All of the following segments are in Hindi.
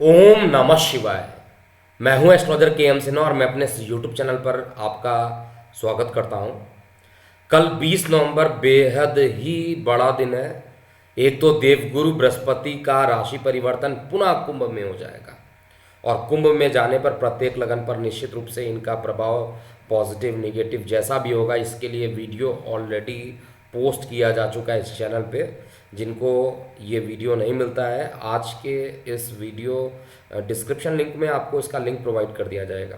ओम नमः शिवाय। मैं हूं एस्ट्रोलॉजर के एम सिन्हा और मैं अपने यूट्यूब चैनल पर आपका स्वागत करता हूं। कल 20 नवंबर बेहद ही बड़ा दिन है। एक तो देवगुरु बृहस्पति का राशि परिवर्तन पुनः कुंभ में हो जाएगा और कुंभ में जाने पर प्रत्येक लगन पर निश्चित रूप से इनका प्रभाव पॉजिटिव नेगेटिव जैसा भी होगा, इसके लिए वीडियो ऑलरेडी पोस्ट किया जा चुका है इस चैनल पे। जिनको ये वीडियो नहीं मिलता है, आज के इस वीडियो डिस्क्रिप्शन लिंक में आपको इसका लिंक प्रोवाइड कर दिया जाएगा।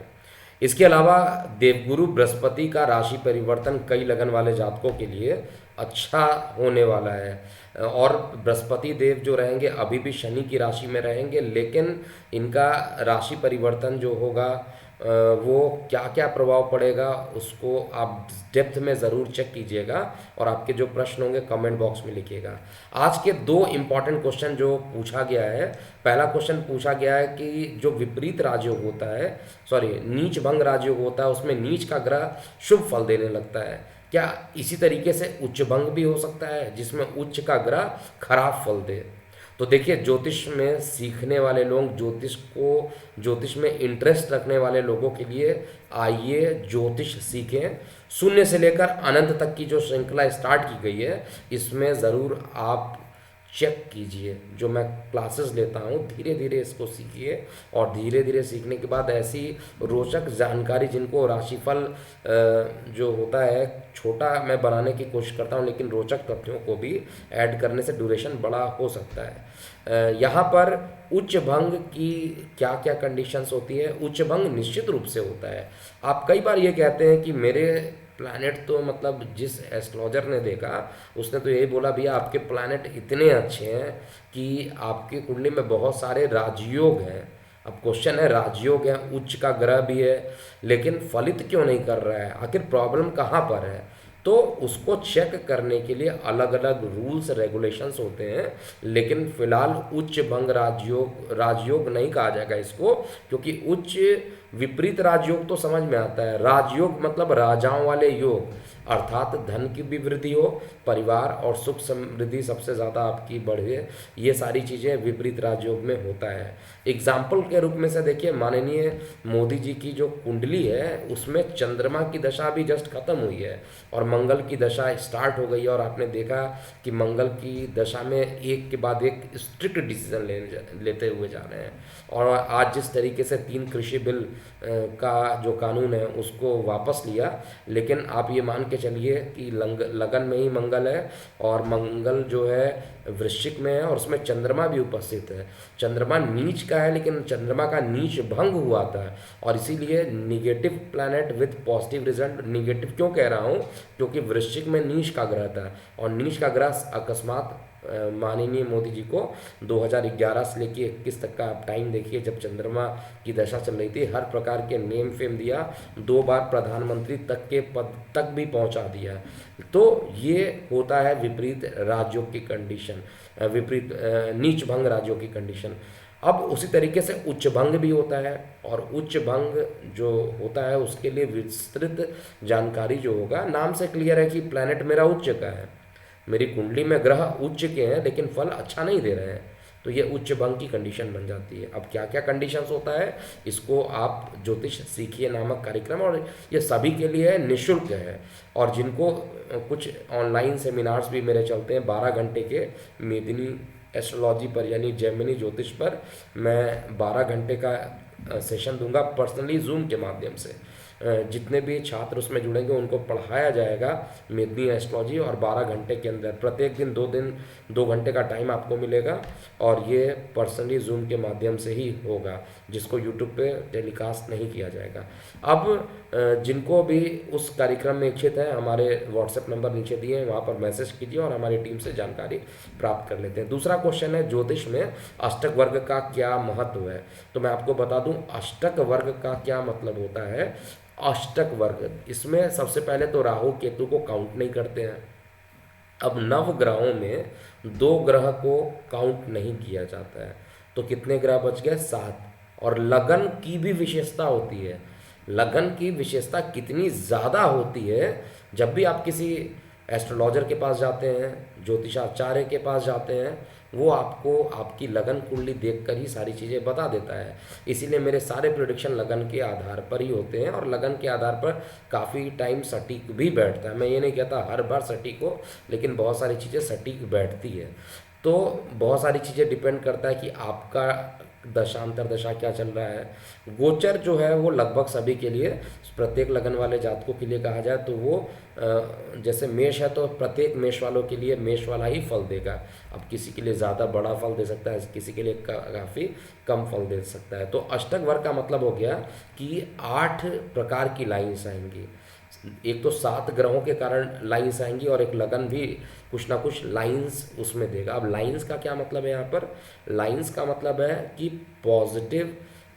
इसके अलावा देवगुरु बृहस्पति का राशि परिवर्तन कई लगन वाले जातकों के लिए अच्छा होने वाला है और बृहस्पति देव जो रहेंगे अभी भी शनि की राशि में रहेंगे, लेकिन इनका राशि परिवर्तन जो होगा वो क्या क्या प्रभाव पड़ेगा उसको आप डेप्थ में ज़रूर चेक कीजिएगा और आपके जो प्रश्न होंगे कमेंट बॉक्स में लिखिएगा। आज के दो इम्पॉर्टेंट क्वेश्चन जो पूछा गया है, पहला क्वेश्चन पूछा गया है कि जो विपरीत राजयोग होता है, सॉरी नीच भंग राजयोग होता है, उसमें नीच का ग्रह शुभ फल देने लगता है। क्या इसी तरीके से उच्च भंग भी हो सकता है जिसमें उच्च का ग्रह खराब फल दे? तो देखिए, ज्योतिष में सीखने वाले लोग, ज्योतिष में इंटरेस्ट रखने वाले लोगों के लिए आइए ज्योतिष सीखें। शून्य से लेकर अनंत तक की जो श्रृंखला स्टार्ट की गई है, इसमें ज़रूर आप चेक कीजिए। जो मैं क्लासेस लेता हूँ, धीरे धीरे इसको सीखिए और धीरे धीरे सीखने के बाद ऐसी रोचक जानकारी, जिनको राशिफल जो होता है छोटा मैं बनाने की कोशिश करता हूँ, लेकिन रोचक तथ्यों को भी ऐड करने से ड्यूरेशन बड़ा हो सकता है। यहाँ पर उच्च भंग की क्या क्या कंडीशंस होती है? उच्च भंग निश्चित रूप से होता है। आप कई बार ये कहते हैं कि मेरे प्लैनेट तो, मतलब जिस एस्ट्रोलॉजर ने देखा उसने तो यही बोला, भैया आपके प्लैनेट इतने अच्छे हैं कि आपकी कुंडली में बहुत सारे राजयोग हैं। अब क्वेश्चन है, राजयोग है, उच्च का ग्रह भी है, लेकिन फलित क्यों नहीं कर रहा है? आखिर प्रॉब्लम कहाँ पर है? तो उसको चेक करने के लिए अलग अलग रूल्स रेगुलेशंस होते हैं, लेकिन फिलहाल उच्च भंग राजयोग, राजयोग नहीं कहा जाएगा इसको, क्योंकि उच्च विपरीत राजयोग तो समझ में आता है। राजयोग मतलब राजाओं वाले योग, अर्थात धन की भी वृद्धि हो, परिवार और सुख समृद्धि सबसे ज़्यादा आपकी बढ़े, ये सारी चीज़ें विपरीत राजयोग में होता है। एग्जाम्पल के रूप में से देखिए, माननीय मोदी जी की जो कुंडली है उसमें चंद्रमा की दशा भी जस्ट खत्म हुई है और मंगल की दशा स्टार्ट हो गई है, और आपने देखा कि मंगल की दशा में एक के बाद एक स्ट्रिक्ट डिसीजन लेते हुए जा रहे हैं। और आज जिस तरीके से 3 कृषि बिल का जो कानून है उसको वापस लिया, लेकिन आप ये मान के चलिए कि लगन में ही मंगल है और मंगल जो है वृश्चिक में है और उसमें चंद्रमा भी उपस्थित है। चंद्रमा नीच का है, लेकिन चंद्रमा का नीच भंग हुआ था और इसीलिए negative planet with positive result. Negative क्यों कह रहा हूँ? क्योंकि वृश्चिक में नीच का ग्रह था और नीच का ग्रह अकस्मात माननीय मोदी जी को 2011 से लेके 21 तक का आप टाइम देखिए, जब चंद्रमा की दशा चल रही थी, हर प्रकार के नेम फेम दिया, 2 बार प्रधानमंत्री तक के पद तक भी पहुंचा दिया। तो ये होता है विपरीत राज्यों की कंडीशन, विपरीत नीच भंग राज्यों की कंडीशन। अब उसी तरीके से उच्च भंग भी होता है, और उच्च भंग जो होता है उसके लिए विस्तृत जानकारी जो होगा, नाम से क्लियर है कि प्लैनेट मेरा उच्च का है, मेरी कुंडली में ग्रह उच्च के हैं लेकिन फल अच्छा नहीं दे रहे हैं, तो ये उच्च भंग की कंडीशन बन जाती है। अब क्या क्या कंडीशंस होता है, इसको आप ज्योतिष सीखिए नामक कार्यक्रम, और ये सभी के लिए निःशुल्क है। और जिनको कुछ ऑनलाइन सेमिनार्स भी मेरे चलते हैं 12 घंटे के, मेदिनी एस्ट्रोलॉजी पर यानी जेमिनी ज्योतिष पर मैं 12 घंटे का सेशन दूंगा पर्सनली जूम के माध्यम से। जितने भी छात्र उसमें जुड़ेंगे उनको पढ़ाया जाएगा मेदिनी एस्ट्रोलॉजी, और 12 घंटे के अंदर प्रत्येक दिन 2 घंटे का टाइम आपको मिलेगा, और ये पर्सनली जूम के माध्यम से ही होगा, जिसको यूट्यूब पे टेलीकास्ट नहीं किया जाएगा। अब जिनको भी उस कार्यक्रम में इच्छित है, हमारे व्हाट्सएप नंबर नीचे दिए हैं, वहाँ पर मैसेज कीजिए और हमारी टीम से जानकारी प्राप्त कर लेते हैं। दूसरा क्वेश्चन है, ज्योतिष में अष्टक वर्ग का क्या महत्व है? तो मैं आपको बता दूं, अष्टक वर्ग का क्या मतलब होता है। अष्टक वर्ग, इसमें सबसे पहले तो राहु केतु को काउंट नहीं करते हैं। अब नव ग्रहों में 2 ग्रह को काउंट नहीं किया जाता है, तो कितने ग्रह बच गए? 7। और लगन की भी विशेषता होती है। लगन की विशेषता कितनी ज़्यादा होती है, जब भी आप किसी एस्ट्रोलॉजर के पास जाते हैं, ज्योतिषाचार्य के पास जाते हैं, वो आपको आपकी लगन कुंडली देखकर ही सारी चीज़ें बता देता है। इसीलिए मेरे सारे प्रेडिक्शन लगन के आधार पर ही होते हैं और लगन के आधार पर काफ़ी टाइम सटीक भी बैठता है। मैं ये नहीं कहता हर बार सटीक हो, लेकिन बहुत सारी चीज़ें सटीक बैठती है। तो बहुत सारी चीज़ें डिपेंड करता है कि आपका दशांतर दशा क्या चल रहा है। गोचर जो है वो लगभग सभी के लिए, प्रत्येक लगन वाले जातकों के लिए कहा जाए तो वो जैसे मेष है तो प्रत्येक मेष वालों के लिए मेष वाला ही फल देगा। अब किसी के लिए ज़्यादा बड़ा फल दे सकता है, किसी के लिए काफ़ी कम फल दे सकता है। तो अष्टक वर्ग का मतलब हो गया कि 8 प्रकार की लाइन्स आएंगी। एक तो 7 ग्रहों के कारण लाइन्स आएंगी और एक लगन भी कुछ ना कुछ लाइन्स उसमें देगा। अब लाइन्स का क्या मतलब है यहाँ पर? लाइन्स का मतलब है कि पॉजिटिव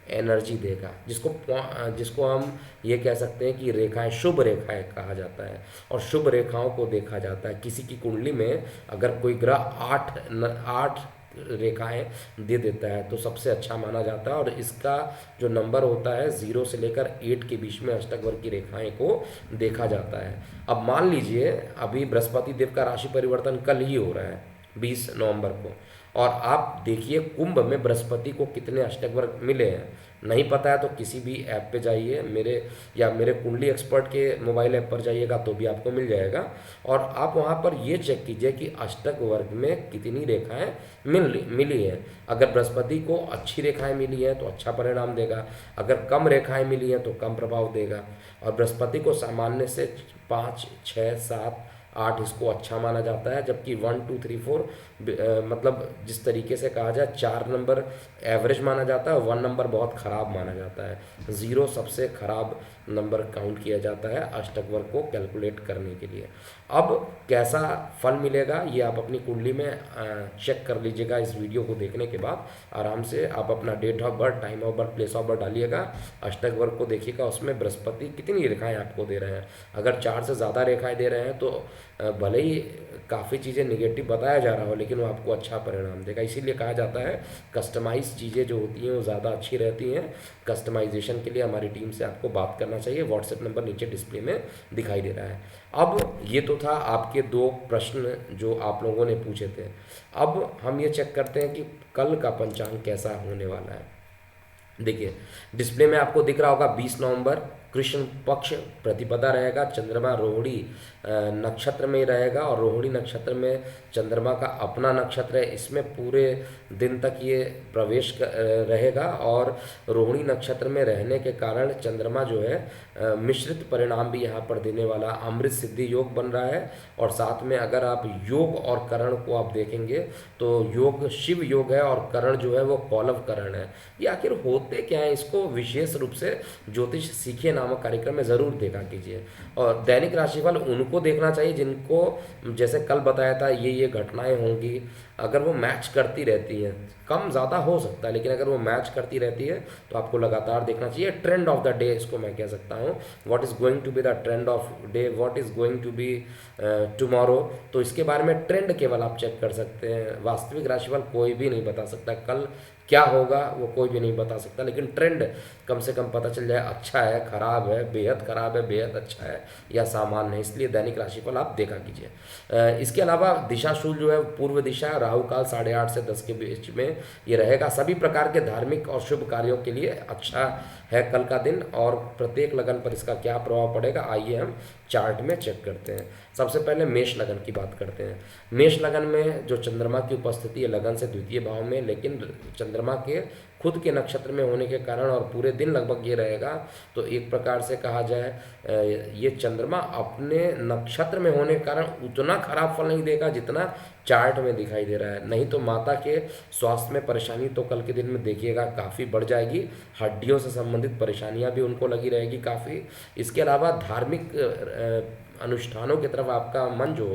एनर्जी देगा, जिसको हम ये कह सकते हैं कि रेखाएं, शुभ रेखाएं कहा जाता है। और शुभ रेखाओं को देखा जाता है किसी की कुंडली में। अगर कोई ग्रह 8 रेखाएं दे देता है तो सबसे अच्छा माना जाता है। और इसका जो नंबर होता है 0 से लेकर 8 के बीच में अष्टक वर्ग की रेखाएं को देखा जाता है। अब मान लीजिए अभी बृहस्पति देव का राशि परिवर्तन कल ही हो रहा है 20 नवंबर को, और आप देखिए कुंभ में बृहस्पति को कितने अष्टक वर्ग मिले हैं। नहीं पता है तो किसी भी ऐप पे जाइए, मेरे कुंडली एक्सपर्ट के मोबाइल ऐप पर जाइएगा तो भी आपको मिल जाएगा। और आप वहाँ पर ये चेक कीजिए कि अष्टक वर्ग में कितनी रेखाएं मिली हैं। अगर बृहस्पति को अच्छी रेखाएं मिली हैं तो अच्छा परिणाम देगा, अगर कम रेखाएं मिली हैं तो कम प्रभाव देगा। और बृहस्पति को सामान्य से 5, 6, 7, 8 इसको अच्छा माना जाता है, जबकि 1, 2, 3, 4 मतलब जिस तरीके से कहा जाए 4 नंबर एवरेज माना जाता है, 1 नंबर बहुत ख़राब माना जाता है, 0 सबसे ख़राब नंबर काउंट किया जाता है अष्टक वर्ग को कैलकुलेट करने के लिए। अब कैसा फल मिलेगा ये आप अपनी कुंडली में चेक कर लीजिएगा। इस वीडियो को देखने के बाद आराम से आप अपना date of birth, time of birth, place of birth डालिएगा, अष्टक वर्ग को देखिएगा, उसमें बृहस्पति कितनी रेखाएं आपको दे रहे हैं। अगर 4 से ज़्यादा रेखाएं दे रहे हैं तो भले ही काफ़ी चीज़ें निगेटिव बताया जा रहा हो, लेकिन वो आपको अच्छा परिणाम देगा। इसीलिए कहा जाता है कस्टमाइज चीज़ें जो होती हैं वो ज़्यादा अच्छी रहती हैं। कस्टमाइजेशन के लिए हमारी टीम से आपको बात करना चाहिए। व्हाट्सएप नंबर नीचे डिस्प्ले में दिखाई दे रहा है। अब ये तो था आपके 2 प्रश्न जो आप लोगों ने पूछे थे। अब हम ये चेक करते हैं कि कल का पंचांग कैसा होने वाला है। देखिए डिस्प्ले में आपको दिख रहा होगा 20 नवंबर कृष्ण पक्ष प्रतिपदा रहेगा, चंद्रमा रोहिणी नक्षत्र में रहेगा। और रोहिणी नक्षत्र में चंद्रमा का अपना नक्षत्र है, इसमें पूरे दिन तक ये प्रवेश रहेगा। और रोहिणी नक्षत्र में रहने के कारण चंद्रमा जो है मिश्रित परिणाम भी यहाँ पर देने वाला अमृत सिद्धि योग बन रहा है। और साथ में अगर आप योग और करण को आप देखेंगे तो योग शिव योग है और करण जो है वो कौलव करण है। ये आखिर होते क्या है, इसको विशेष रूप से ज्योतिष सीखिए नामक कार्यक्रम में ज़रूर देखा कीजिए। और दैनिक राशिफल उनको देखना चाहिए जिनको जैसे कल बताया था ये घटनाएं होंगी, अगर वो मैच करती रहती हैं, कम ज़्यादा हो सकता है लेकिन अगर वो मैच करती रहती है तो आपको लगातार देखना चाहिए। ट्रेंड ऑफ द डे इसको मैं कह सकता हूँ, what is going to be the trend of day, what is going to be tomorrow. तो इसके बारे में ट्रेंड केवल आप चेक कर सकते हैं। वास्तविक राशिफल कोई भी नहीं बता सकता, कल क्या होगा वो कोई भी नहीं बता सकता, लेकिन ट्रेंड कम से कम पता चल जाए अच्छा है, खराब है, बेहद खराब है, बेहद अच्छा है या सामान्य है। इसलिए दैनिक राशिफल आप देखा कीजिए। इसके अलावा दिशाशूल जो है पूर्व दिशा, राहु काल 8:30 से 10 के बीच में ये रहेगा। सभी प्रकार के धार्मिक और शुभ कार्यों के लिए अच्छा है कल का दिन। और प्रत्येक लगन पर इसका क्या प्रभाव पड़ेगा आइए हम चार्ट में चेक करते हैं। सबसे पहले मेष लगन की बात करते हैं। मेष लगन में जो चंद्रमा की उपस्थिति है लगन से द्वितीय भाव में, लेकिन चंद्रमा के खुद के नक्षत्र में होने के कारण और पूरे दिन लगभग ये रहेगा, तो एक प्रकार से कहा जाए ये चंद्रमा अपने नक्षत्र में होने के कारण उतना खराब फल नहीं देगा जितना चार्ट में दिखाई दे रहा है। नहीं तो माता के स्वास्थ्य में परेशानी तो कल के दिन में देखिएगा काफ़ी बढ़ जाएगी, हड्डियों से संबंधित परेशानियां भी उनको लगी रहेगी काफ़ी। इसके अलावा धार्मिक अनुष्ठानों की तरफ आपका मन जो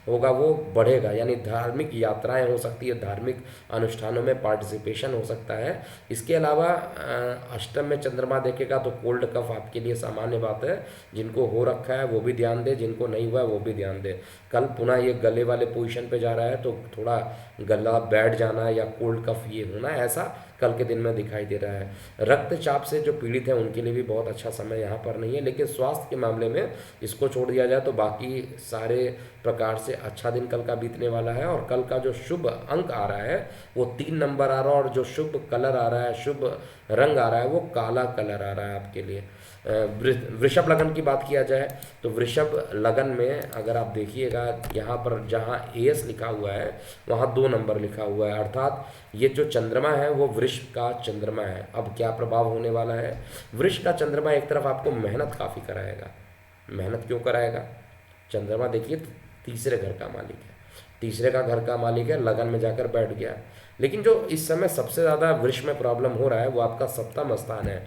होगा वो बढ़ेगा, यानी धार्मिक यात्राएं हो सकती है, धार्मिक अनुष्ठानों में पार्टिसिपेशन हो सकता है। इसके अलावा अष्टम में चंद्रमा देखेगा तो कोल्ड कफ आपके लिए सामान्य बात है, जिनको हो रखा है वो भी ध्यान दे, जिनको नहीं हुआ है वो भी ध्यान दे। कल पुनः ये गले वाले पोजीशन पे जा रहा है तो थोड़ा गला बैठ जाना या कोल्ड कफ ये होना ऐसा कल के दिन में दिखाई दे रहा है। रक्तचाप से जो पीड़ित हैं उनके लिए भी बहुत अच्छा समय यहाँ पर नहीं है, लेकिन स्वास्थ्य के मामले में इसको छोड़ दिया किया जाए तो बाकी सारे प्रकार से अच्छा दिन कल का बीतने वाला है। और कल का जो शुभ अंक आ रहा है वो 3 नंबर आ रहा है, और जो शुभ कलर आ रहा है, शुभ रंग आ रहा है, वो काला कलर आ रहा है आपके लिए। वृषभ लगन की बात किया जाए तो वृषभ लगन में अगर आप देखिएगा, यहाँ पर जहाँ एस लिखा हुआ है वहाँ 2 नंबर लिखा हुआ है, अर्थात ये जो चंद्रमा है वो वृष का चंद्रमा है। अब क्या प्रभाव होने वाला है? वृष का चंद्रमा एक तरफ आपको मेहनत काफ़ी कराएगा। मेहनत क्यों कराएगा? चंद्रमा देखिए तीसरे घर का मालिक है, तीसरे का घर का मालिक है, लगन में जाकर बैठ गया। लेकिन जो इस समय सबसे ज़्यादा वृष में प्रॉब्लम हो रहा है वो आपका सप्तम स्थान है।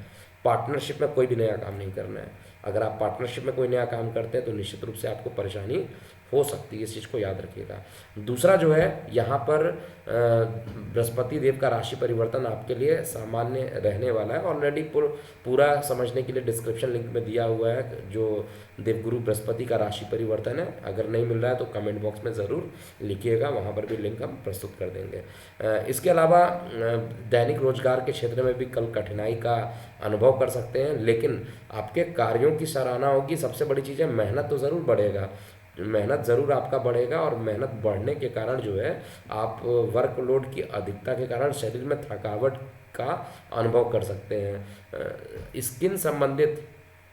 पार्टनरशिप में कोई भी नया काम नहीं करना है। अगर आप पार्टनरशिप में कोई नया काम करते हैं तो निश्चित रूप से आपको परेशानी हो सकती है, इस चीज़ को याद रखिएगा। दूसरा जो है यहाँ पर बृहस्पति देव का राशि परिवर्तन आपके लिए सामान्य रहने वाला है। ऑलरेडी पूरा समझने के लिए डिस्क्रिप्शन लिंक में दिया हुआ है जो देवगुरु बृहस्पति का राशि परिवर्तन है। अगर नहीं मिल रहा है तो कमेंट बॉक्स में ज़रूर लिखिएगा, वहाँ पर भी लिंक हम प्रस्तुत कर देंगे। इसके अलावा दैनिक रोजगार के क्षेत्र में भी कल कठिनाई का अनुभव कर सकते हैं, लेकिन आपके कार्यों की सराहना होगी। सबसे बड़ी चीज़ है मेहनत तो ज़रूर बढ़ेगा, मेहनत ज़रूर आपका बढ़ेगा, और मेहनत बढ़ने के कारण जो है आप वर्कलोड की अधिकता के कारण शरीर में थकावट का अनुभव कर सकते हैं। स्किन संबंधित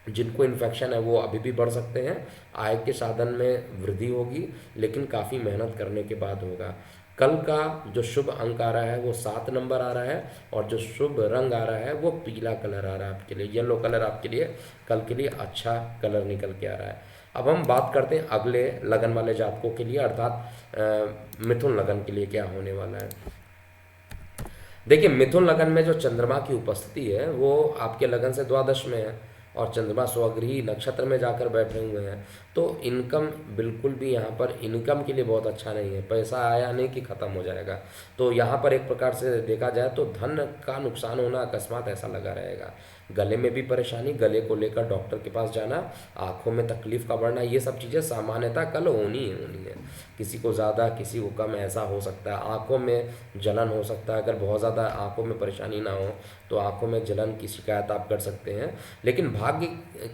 जिनको इन्फेक्शन है वो अभी भी बढ़ सकते हैं। आय के साधन में वृद्धि होगी, लेकिन काफ़ी मेहनत करने के बाद होगा। कल का जो शुभ अंक आ रहा है वो 7 नंबर आ रहा है, और जो शुभ रंग आ रहा है वो पीला कलर आ रहा है आपके लिए। येलो कलर आपके लिए कल के लिए अच्छा कलर निकल के आ रहा है। अब हम बात करते हैं अगले लगन वाले जातकों के लिए, अर्थात मिथुन लगन के लिए क्या होने वाला है। देखिए मिथुन लगन में जो चंद्रमा की उपस्थिति है वो आपके लगन से द्वादश में है, और चंद्रमा स्वगृही नक्षत्र में जाकर बैठे हुए हैं। तो इनकम बिल्कुल भी यहाँ पर इनकम के लिए बहुत अच्छा नहीं है। पैसा आया नहीं कि ख़त्म हो जाएगा। तो यहाँ पर एक प्रकार से देखा जाए तो धन का नुकसान होना अकस्मात ऐसा लगा रहेगा। गले में भी परेशानी, गले को लेकर डॉक्टर के पास जाना, आँखों में तकलीफ का बढ़ना, ये सब चीज़ें सामान्यतः कल होनी ही होनी है। किसी को ज़्यादा किसी को कम ऐसा हो सकता है। आँखों में जलन हो सकता है, अगर बहुत ज़्यादा आँखों में परेशानी ना हो तो आँखों में जलन की शिकायत आप कर सकते हैं। लेकिन भाग्य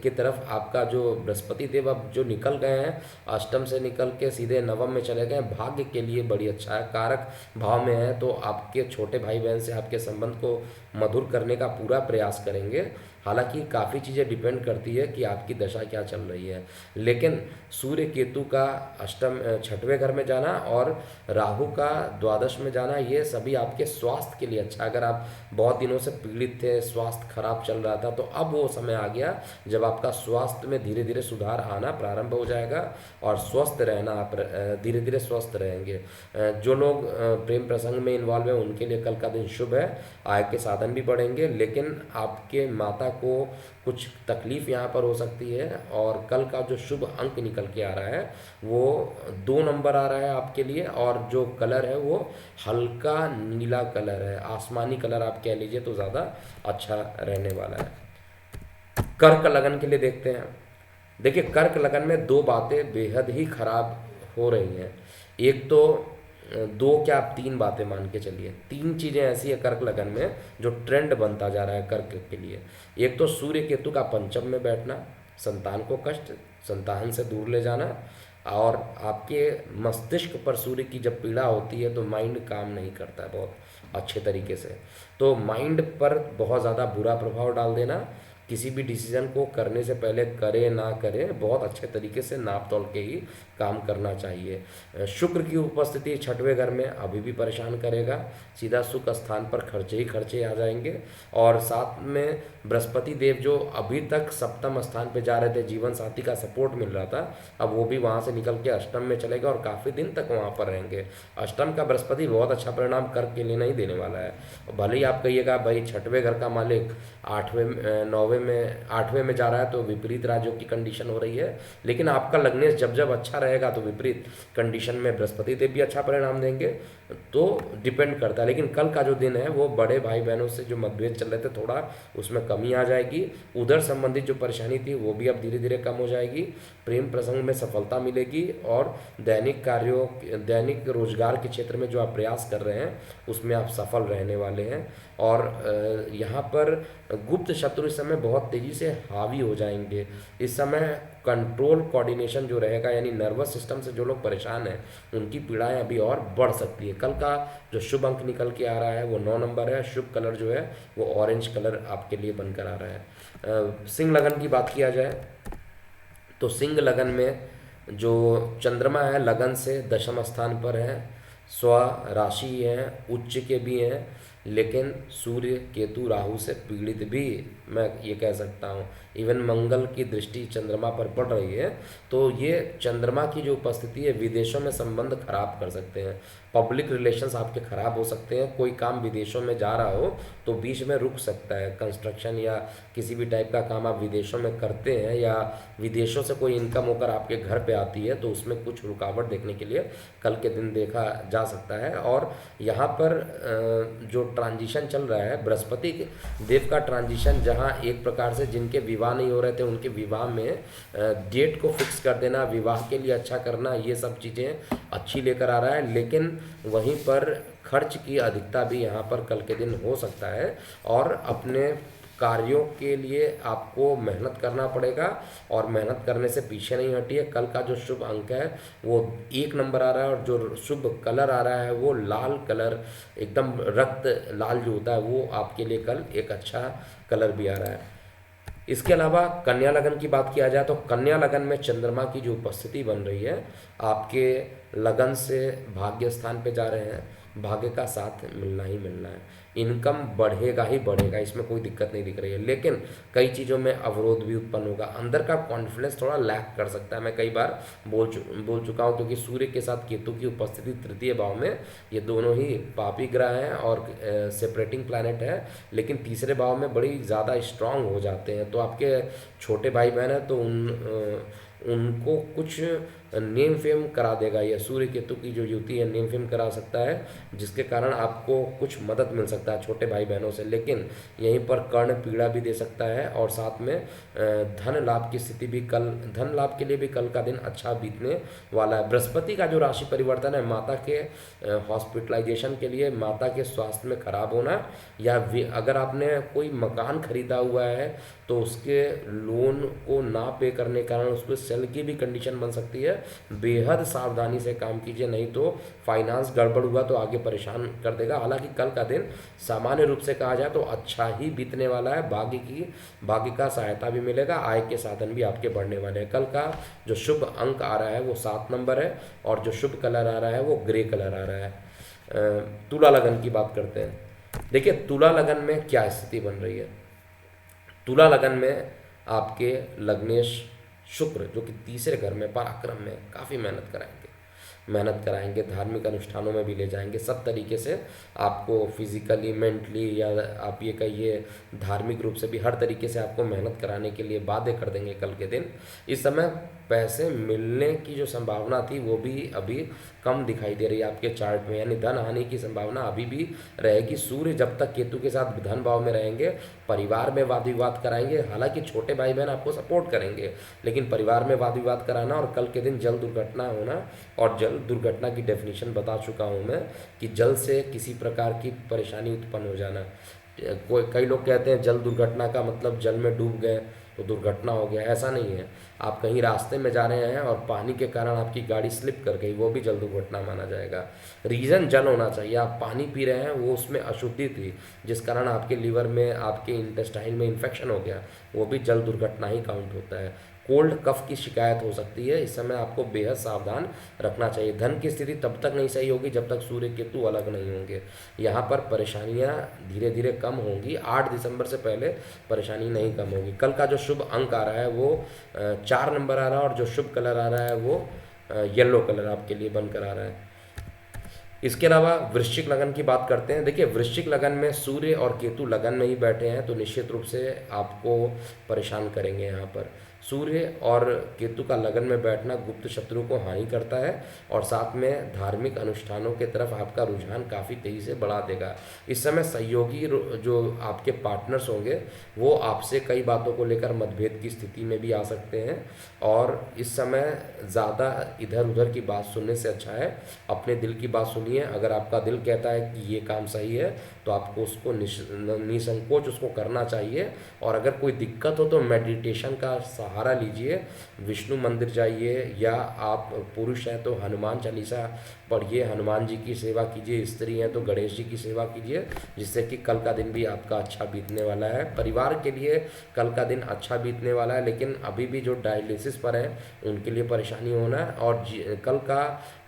की तरफ आपका जो बृहस्पति देव अब जो निकल गए हैं, अष्टम से निकल के सीधे नवम में चले गए, भाग्य के लिए बड़ी अच्छा है। कारक भाव में है तो आपके छोटे भाई बहन से आपके संबंध को मधुर करने का पूरा प्रयास करेंगे। हालांकि काफ़ी चीज़ें डिपेंड करती है कि आपकी दशा क्या चल रही है, लेकिन सूर्य केतु का छठवें घर में जाना और राहु का द्वादश में जाना, ये सभी आपके स्वास्थ्य के लिए अच्छा है। अगर आप बहुत दिनों से पीड़ित थे, स्वास्थ्य खराब चल रहा था, तो अब वो समय आ गया जब आपका स्वास्थ्य में धीरे धीरे सुधार आना प्रारंभ हो जाएगा, और स्वस्थ रहना, आप धीरे धीरे स्वस्थ रहेंगे। जो लोग प्रेम प्रसंग में इन्वॉल्व हैं उनके लिए कल का दिन शुभ है। आय के साधन भी बढ़ेंगे, लेकिन आपके माता को कुछ तकलीफ यहाँ पर हो सकती है। और कल का जो शुभ अंक निकल के आ रहा है वो 2 नंबर आ रहा है आपके लिए, और जो कलर है वो हल्का नीला कलर है, आसमानी कलर आप कह लीजिए तो ज़्यादा अच्छा रहने वाला है। कर्क लगन के लिए देखते हैं। देखिए कर्क लगन में 2 बातें बेहद ही खराब हो रही हैं। एक तो 2 क्या आप 3 बातें मान के चलिए, 3 चीज़ें ऐसी है कर्क लगन में जो ट्रेंड बनता जा रहा है कर्क के लिए। एक तो सूर्य केतु का पंचम में बैठना, संतान को कष्ट, संतान से दूर ले जाना, और आपके मस्तिष्क पर सूर्य की जब पीड़ा होती है तो माइंड काम नहीं करता है बहुत अच्छे तरीके से। तो माइंड पर बहुत ज़्यादा बुरा प्रभाव डाल देना। किसी भी डिसीजन को करने से पहले करे ना करे, बहुत अच्छे तरीके से नाप तोल के ही काम करना चाहिए। शुक्र की उपस्थिति छठवें घर में अभी भी परेशान करेगा। सीधा सुख स्थान पर खर्चे ही खर्चे आ जाएंगे। और साथ में बृहस्पति देव जो अभी तक सप्तम स्थान पे जा रहे थे, जीवन साथी का सपोर्ट मिल रहा था, अब वो भी वहाँ से निकल के अष्टम में चलेगा और काफ़ी दिन तक वहाँ पर रहेंगे। अष्टम का बृहस्पति बहुत अच्छा परिणाम कर्क के लिए नहीं देने वाला है। भले ही आप कहिएगा भाई छठवें घर का मालिक 8वें में जा रहा है तो विपरीत राज्यों की कंडीशन हो रही है, लेकिन आपका लग्नेश जब जब अच्छा रहेगा तो विपरीत कंडीशन में बृहस्पति देव भी अच्छा परिणाम देंगे। तो डिपेंड करता है। लेकिन कल का जो दिन है वो बड़े भाई बहनों से जो मतभेद चल रहे थे थोड़ा उसमें कमी आ जाएगी। उधर संबंधित जो परेशानी थी वो भी अब धीरे धीरे कम हो जाएगी। प्रेम प्रसंग में सफलता मिलेगी, और दैनिक कार्यों, दैनिक रोजगार के क्षेत्र में जो आप प्रयास कर रहे हैं उसमें आप सफल रहने वाले हैं। और यहाँ पर गुप्त शत्रु इस समय बहुत तेज़ी से हावी हो जाएंगे। इस समय कंट्रोल कोऑर्डिनेशन जो रहेगा, यानी नर्वस सिस्टम से जो लोग परेशान हैं उनकी पीड़ाएं अभी और बढ़ सकती है। कल का जो शुभ अंक निकल के आ रहा है वो 9 नंबर है। शुभ कलर जो है वो ऑरेंज कलर आपके लिए बनकर आ रहा है। सिंह लगन की बात किया जाए तो सिंह लगन में जो चंद्रमा है लगन से दशम स्थान पर है, स्व राशि है, उच्च के भी हैं, लेकिन सूर्य केतु राहु से पीड़ित भी मैं ये कह सकता हूँ। इवन मंगल की दृष्टि चंद्रमा पर पड़ रही है, तो ये चंद्रमा की जो उपस्थिति है विदेशों में संबंध खराब कर सकते हैं। पब्लिक रिलेशंस आपके खराब हो सकते हैं। कोई काम विदेशों में जा रहा हो तो बीच में रुक सकता है। कंस्ट्रक्शन या किसी भी टाइप का काम आप विदेशों में करते हैं या विदेशों से कोई इनकम होकर आपके घर पे आती है तो उसमें कुछ रुकावट देखने के लिए कल के दिन देखा जा सकता है। और यहाँ पर जो ट्रांजिशन चल रहा है बृहस्पति देव का ट्रांजिशन, जहाँ एक प्रकार से जिनके विवाह नहीं हो रहे थे उनके विवाह में डेट को फिक्स कर देना, विवाह के लिए अच्छा करना, ये सब चीज़ें अच्छी लेकर आ रहा है। लेकिन वहीं पर खर्च की अधिकता भी यहाँ पर कल के दिन हो सकता है और अपने कार्यों के लिए आपको मेहनत करना पड़ेगा और मेहनत करने से पीछे नहीं हटिए। कल का जो शुभ अंक है वो 1 नंबर आ रहा है और जो शुभ कलर आ रहा है वो लाल कलर, एकदम रक्त लाल जो होता है वो आपके लिए कल एक अच्छा कलर भी आ रहा है। इसके अलावा कन्या लगन की बात किया जाए तो कन्या लगन में चंद्रमा की जो उपस्थिति बन रही है आपके लगन से भाग्य स्थान पे जा रहे हैं, भाग्य का साथ मिलना ही मिलना है, इनकम बढ़ेगा ही बढ़ेगा, इसमें कोई दिक्कत नहीं दिख रही है। लेकिन कई चीज़ों में अवरोध भी उत्पन्न होगा, अंदर का कॉन्फिडेंस थोड़ा लैक कर सकता है। मैं कई बार बोल चुका हूँ, क्योंकि सूर्य के साथ केतु की उपस्थिति तृतीय भाव में, ये दोनों ही पापी ग्रह हैं और सेपरेटिंग प्लैनेट है, लेकिन तीसरे भाव में बड़ी ज़्यादा स्ट्रांग हो जाते हैं। तो आपके छोटे भाई बहन हैं तो उनको कुछ नेम फेम करा देगा, या सूर्य केतु की जो युति है नेम फेम करा सकता है, जिसके कारण आपको कुछ मदद मिल सकता है छोटे भाई बहनों से। लेकिन यहीं पर कर्ण पीड़ा भी दे सकता है और साथ में धन लाभ की स्थिति भी धन लाभ के लिए भी कल का दिन अच्छा बीतने वाला है। बृहस्पति का जो राशि परिवर्तन है माता के हॉस्पिटलाइजेशन के लिए, माता के स्वास्थ्य में खराब होना, या अगर आपने कोई मकान खरीदा हुआ है तो उसके लोन को ना पे करने के कारण उस पर सेल की भी कंडीशन बन सकती है। बेहद सावधानी से काम कीजिए, नहीं तो फाइनेंस गड़बड़ हुआ तो आगे परेशान कर देगा। हालांकि कल का दिन सामान्य रूप से कहा जाए तो अच्छा ही बीतने वाला है, भाग्य का सहायता भी मिलेगा, आय के साधन भी आपके बढ़ने वाले हैं। कल का जो शुभ अंक आ रहा है वो 7 नंबर है और जो शुभ कलर आ रहा है वो ग्रे कलर आ रहा है। तुला लगन की बात करते हैं। देखिए तुला लगन में क्या स्थिति बन रही है। तुला लगन में आपके लग्नेश शुक्र जो कि तीसरे घर में पराक्रम में काफ़ी मेहनत कराएंगे, धार्मिक अनुष्ठानों में भी ले जाएंगे, सब तरीके से आपको फिजिकली, मेंटली, या आप ये कहिए धार्मिक रूप से भी, हर तरीके से आपको मेहनत कराने के लिए बाध्य कर देंगे कल के दिन। इस समय पैसे मिलने की जो संभावना थी वो भी अभी कम दिखाई दे रही है आपके चार्ट में, यानी धन हानि की संभावना अभी भी रहेगी। सूर्य जब तक केतु के साथ धन भाव में रहेंगे परिवार में वाद विवाद कराएंगे। हालांकि छोटे भाई बहन आपको सपोर्ट करेंगे, लेकिन परिवार में वाद विवाद कराना और कल के दिन जल दुर्घटना होना, और जल दुर्घटना की डेफिनेशन बता चुका हूँ मैं कि जल से किसी प्रकार की परेशानी उत्पन्न हो जाना। कई लोग कहते हैं जल दुर्घटना का मतलब जल में डूब गए तो दुर्घटना हो गया, ऐसा नहीं है। आप कहीं रास्ते में जा रहे हैं और पानी के कारण आपकी गाड़ी स्लिप कर गई, वो भी जल दुर्घटना माना जाएगा। रीज़न जल होना चाहिए। आप पानी पी रहे हैं, वो उसमें अशुद्धि थी जिस कारण आपके लीवर में, आपके इंटेस्टाइन में इन्फेक्शन हो गया, वो भी जल दुर्घटना ही काउंट होता है। कोल्ड कफ की शिकायत हो सकती है, इस समय आपको बेहद सावधान रखना चाहिए। धन की स्थिति तब तक नहीं सही होगी जब तक सूर्य केतु अलग नहीं होंगे। यहाँ पर परेशानियाँ धीरे धीरे कम होंगी, 8 दिसंबर से पहले परेशानी नहीं कम होगी। कल का जो शुभ अंक आ रहा है वो 4 नंबर आ रहा है और जो शुभ कलर आ रहा है वो येलो कलर आपके लिए बनकर आ रहा है। इसके अलावा वृश्चिक लगन की बात करते हैं। देखिए वृश्चिक लगन में सूर्य और केतु लगन में ही बैठे हैं तो निश्चित रूप से आपको परेशान करेंगे। यहाँ पर सूर्य और केतु का लगन में बैठना गुप्त शत्रु को हानि करता है और साथ में धार्मिक अनुष्ठानों के तरफ आपका रुझान काफ़ी तेज़ी से बढ़ा देगा। इस समय सहयोगी जो आपके पार्टनर्स होंगे वो आपसे कई बातों को लेकर मतभेद की स्थिति में भी आ सकते हैं और इस समय ज़्यादा इधर उधर की बात सुनने से अच्छा है अपने दिल की बात सुनिए। अगर आपका दिल कहता है कि ये काम सही है तो तो आपको उसको निसंकोच उसको करना चाहिए। और अगर कोई दिक्कत हो तो मेडिटेशन का सहारा लीजिए, विष्णु मंदिर जाइए, या आप पुरुष हैं तो हनुमान चालीसा पढ़िए, हनुमान जी की सेवा कीजिए, स्त्री हैं तो गणेश जी की सेवा कीजिए, जिससे कि कल का दिन भी आपका अच्छा बीतने वाला है। परिवार के लिए कल का दिन अच्छा बीतने वाला है, लेकिन अभी भी जो डायलिसिस पर है उनके लिए परेशानी होना है। और कल का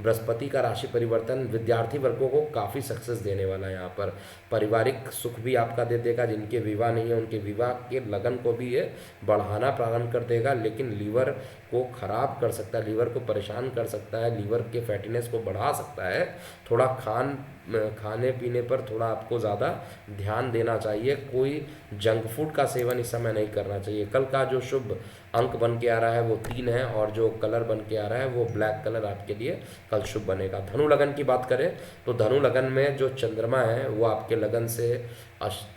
बृहस्पति का राशि परिवर्तन विद्यार्थी वर्गों को काफ़ी सक्सेस देने वाला है। यहाँ पर पारिवारिक सुख भी आपका दे देगा, जिनके विवाह नहीं है उनके विवाह के लगन को भी ये बढ़ाना प्रारंभ कर देगा, लेकिन लीवर को खराब कर सकता है, लीवर को परेशान कर सकता है, लीवर के फैटीनेस को बढ़ा सकता है। थोड़ा खाने पीने पर थोड़ा आपको ज़्यादा ध्यान देना चाहिए, कोई जंक फूड का सेवन इस समय नहीं करना चाहिए। कल का जो शुभ अंक बन के आ रहा है वो 3 है, और जो कलर बन के आ रहा है वो ब्लैक कलर आपके लिए कल शुभ बनेगा। धनु लगन की बात करें तो धनु लगन में जो चंद्रमा है वो आपके लगन से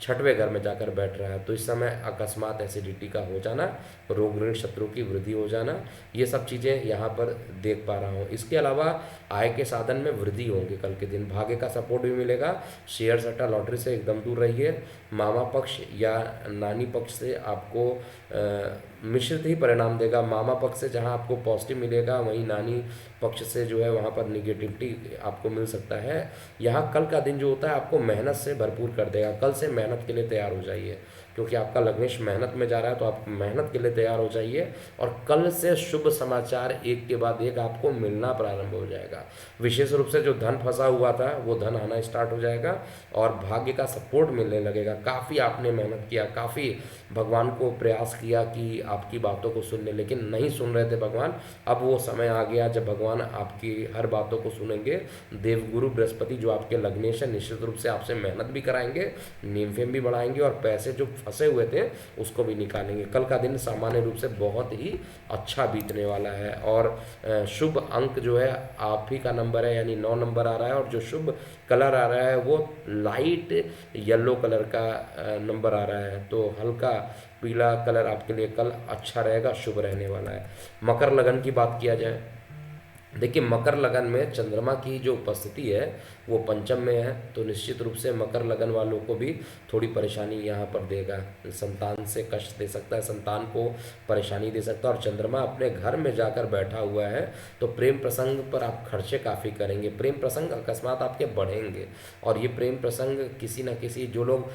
6वें घर में जाकर बैठ रहा है, तो इस समय अकस्मात एसिडिटी का हो जाना, रोग ऋण शत्रु की वृद्धि हो जाना, ये सब चीज़ें यहाँ पर देख पा रहा हूँ। इसके अलावा आय के साधन में वृद्धि होंगे कल के दिन, भाग्य का सपोर्ट भी मिलेगा। शेयर सट्टा लॉटरी से एकदम दूर रहिए। मामा पक्ष या नानी पक्ष से आपको मिश्रित ही परिणाम देगा। मामा पक्ष से जहाँ आपको पॉजिटिव मिलेगा, वहीं नानी पक्ष से जो है वहाँ पर निगेटिविटी आपको मिल सकता है। यहाँ कल का दिन जो होता है आपको मेहनत से भरपूर कर देगा। कल से मेहनत के लिए तैयार हो जाइए, क्योंकि आपका लग्नेश मेहनत में जा रहा है, तो आप मेहनत के लिए तैयार हो जाइए। और कल से शुभ समाचार एक के बाद एक आपको मिलना प्रारंभ हो जाएगा। विशेष रूप से जो धन फंसा हुआ था वो धन आना स्टार्ट हो जाएगा, और भाग्य का सपोर्ट मिलने लगेगा। काफ़ी आपने मेहनत किया, काफ़ी भगवान को प्रयास किया कि आपकी बातों को सुन ले, लेकिन नहीं सुन रहे थे भगवान। अब वो समय आ गया जब भगवान आपकी हर बातों को सुनेंगे। देवगुरु बृहस्पति जो आपके लग्नेश है, निश्चित रूप से आपसे मेहनत भी कराएंगे, नेम फेम भी बढ़ाएंगे, और पैसे जो फंसे हुए थे उसको भी निकालेंगे। कल का दिन सामान्य रूप से बहुत ही अच्छा बीतने वाला है। और शुभ अंक जो है आप ही का नंबर है, यानी 9 नंबर आ रहा है, और जो शुभ कलर आ रहा है वो लाइट येलो कलर का नंबर आ रहा है, तो हल्का पीला कलर आपके लिए कल अच्छा रहेगा, शुभ रहने वाला है। मकर लगन की बात किया जाए, देखिए मकर लगन में चंद्रमा की जो उपस्थिति है वो पंचम में है, तो निश्चित रूप से मकर लगन वालों को भी थोड़ी परेशानी यहाँ पर देगा। संतान से कष्ट दे सकता है, संतान को परेशानी दे सकता है। और चंद्रमा अपने घर में जाकर बैठा हुआ है, तो प्रेम प्रसंग पर आप खर्चे काफ़ी करेंगे, प्रेम प्रसंग अकस्मात आपके बढ़ेंगे। और ये प्रेम प्रसंग किसी न किसी, जो लोग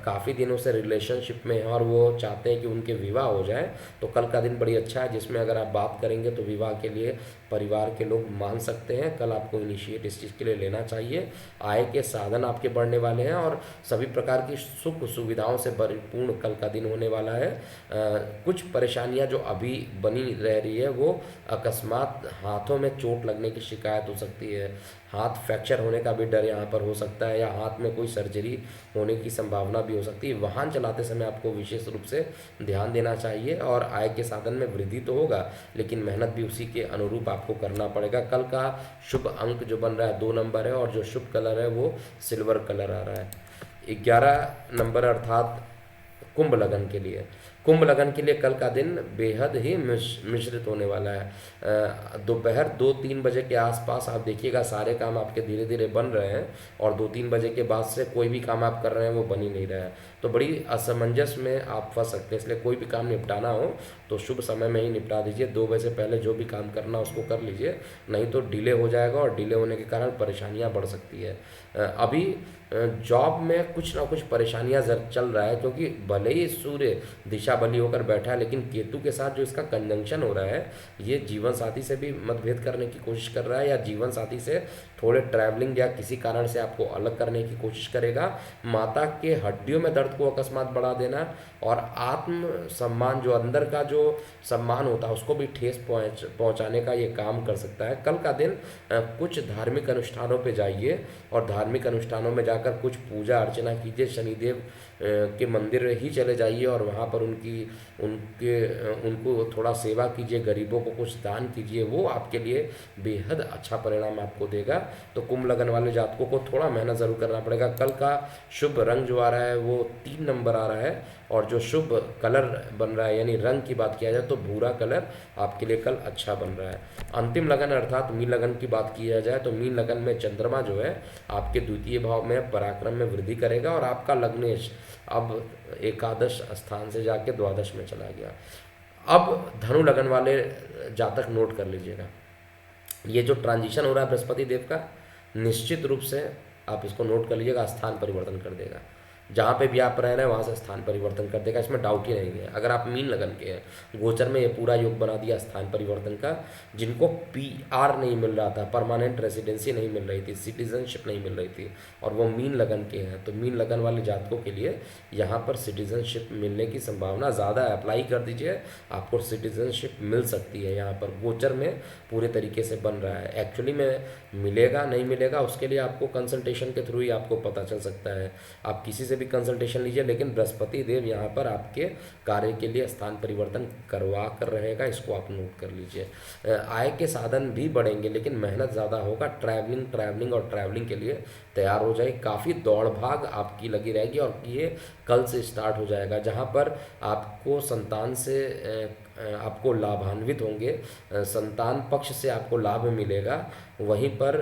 काफ़ी दिनों से रिलेशनशिप में हैं और वो चाहते हैं कि उनके विवाह हो जाए, तो कल का दिन बड़ी अच्छा है, जिसमें अगर आप बात करेंगे तो विवाह के लिए परिवार के लोग मान सकते हैं। कल आपको इनिशिएट इस चीज़ के लिए लेना चाहिए। आय के साधन आपके बढ़ने वाले हैं, और सभी प्रकार की सुख सुविधाओं से परिपूर्ण कल का दिन होने वाला है। कुछ परेशानियां जो अभी बनी रह रही है वो अकस्मात हाथों में चोट लगने की शिकायत हो सकती है, हाथ फ्रैक्चर होने का भी डर यहाँ पर हो सकता है, या हाथ में कोई सर्जरी होने की संभावना भी हो सकती है। वाहन चलाते समय आपको विशेष रूप से ध्यान देना चाहिए। और आय के साधन में वृद्धि तो होगा, लेकिन मेहनत भी उसी के अनुरूप आपको करना पड़ेगा। कल का शुभ अंक जो बन रहा है 2 नंबर है, और जो शुभ कलर है वो सिल्वर कलर आ रहा है। 11 नंबर अर्थात कुंभ लगन के लिए, कुंभ लगन के लिए कल का दिन बेहद ही मिश्रित होने वाला है। दोपहर 2-3 बजे के आसपास आप देखिएगा सारे काम आपके धीरे धीरे बन रहे हैं, और 2-3 बजे के बाद से कोई भी काम आप कर रहे हैं वो बन ही नहीं रहा है, तो बड़ी असमंजस में आप फंस सकते हैं। इसलिए कोई भी काम निपटाना हो तो शुभ समय में ही निपटा दीजिए। 2 बजे से पहले जो भी काम करना उसको कर लीजिए, नहीं तो डिले हो जाएगा, और डिले होने के कारण परेशानियाँ बढ़ सकती है। अभी जॉब में कुछ ना कुछ परेशानियां चल रहा है, क्योंकि भले ही सूर्य दिशा बली होकर बैठा है, लेकिन केतु के साथ जो इसका कंजंक्शन हो रहा है, ये जीवन साथी से भी मतभेद करने की कोशिश कर रहा है, या जीवन साथी से थोड़े ट्रैवलिंग या किसी कारण से आपको अलग करने की कोशिश करेगा। माता के हड्डियों में दर्द को अकस्मात बढ़ा देना, और आत्म सम्मान, जो अंदर का जो सम्मान होता है उसको भी ठेस पहुंचाने का ये काम कर सकता है। कल का दिन कुछ धार्मिक अनुष्ठानों पे जाइए, और धार्मिक अनुष्ठानों में जाकर कुछ पूजा अर्चना कीजिए। शनिदेव के मंदिर ही चले जाइए, और वहाँ पर उनको थोड़ा सेवा कीजिए, गरीबों को कुछ दान कीजिए, वो आपके लिए बेहद अच्छा परिणाम आपको देगा। तो कुंभ लगन वाले जातकों को थोड़ा मेहनत ज़रूर करना पड़ेगा। कल का शुभ रंग जो आ रहा है वो 3 नंबर आ रहा है, और जो शुभ कलर बन रहा है, यानी रंग की बात किया जाए तो भूरा कलर आपके लिए कल अच्छा बन रहा है। अंतिम लगन अर्थात मीन लगन की बात किया जाए तो मीन लगन में चंद्रमा जो है आपके द्वितीय भाव में, पराक्रम में वृद्धि करेगा। और आपका लग्नेश अब एकादश स्थान से जाके द्वादश में चला गया। अब धनु लगन वाले जातक नोट कर लीजिएगा, ये जो ट्रांजिशन हो रहा है बृहस्पति देव का, निश्चित रूप से आप इसको नोट कर लीजिएगा, स्थान परिवर्तन कर देगा। जहाँ पे भी आप रह रहे हैं वहाँ से स्थान परिवर्तन कर देगा, इसमें डाउट ही नहीं है। अगर आप मीन लगन के हैं, गोचर में ये पूरा योग बना दिया स्थान परिवर्तन का। जिनको पीआर नहीं मिल रहा था, परमानेंट रेसिडेंसी नहीं मिल रही थी, सिटीजनशिप नहीं मिल रही थी, और वो मीन लगन के हैं, तो मीन लगन वाले जातकों के लिए यहाँ पर सिटीजनशिप मिलने की संभावना ज़्यादा है। अप्लाई कर दीजिए, आपको सिटीजनशिप मिल सकती है। यहाँ पर गोचर में पूरे तरीके से बन रहा है। एक्चुअली में मिलेगा नहीं मिलेगा उसके लिए आपको कंसल्टेशन के थ्रू ही आपको पता चल सकता है। आप किसी से भी कंसल्टेशन लीजिए, लेकिन बृहस्पति देव यहाँ पर आपके कार्य के लिए स्थान परिवर्तन करवा कर रहेगा, इसको आप नोट कर लीजिए। आय के साधन भी बढ़ेंगे, लेकिन मेहनत ज़्यादा होगा। ट्रैवलिंग के लिए तैयार हो जाए। काफ़ी दौड़ भाग आपकी लगी रहेगी, और ये कल से स्टार्ट हो जाएगा, जहाँ पर आपको संतान से आपको लाभान्वित होंगे, संतान पक्ष से आपको लाभ मिलेगा। वहीं पर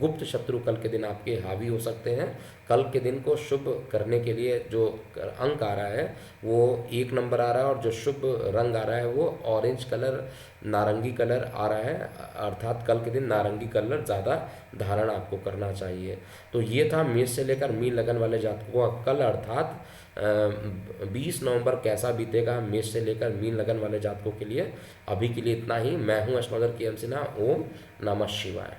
गुप्त शत्रु कल के दिन आपके हावी हो सकते हैं। कल के दिन को शुभ करने के लिए जो अंक आ रहा है वो 1 नंबर आ रहा है, और जो शुभ रंग आ रहा है वो ऑरेंज कलर, नारंगी कलर आ रहा है। अर्थात कल के दिन नारंगी कलर ज़्यादा धारण आपको करना चाहिए। तो ये था मेष से लेकर मीन लगन वाले जातकों का कल, अर्थात 20 नवंबर कैसा बीतेगा मेष से लेकर मीन लगन वाले जातकों के लिए। अभी के लिए इतना ही। मैं हूँ एस्ट्रोलॉजर के एम सिन्हा। ओम नमः शिवाय।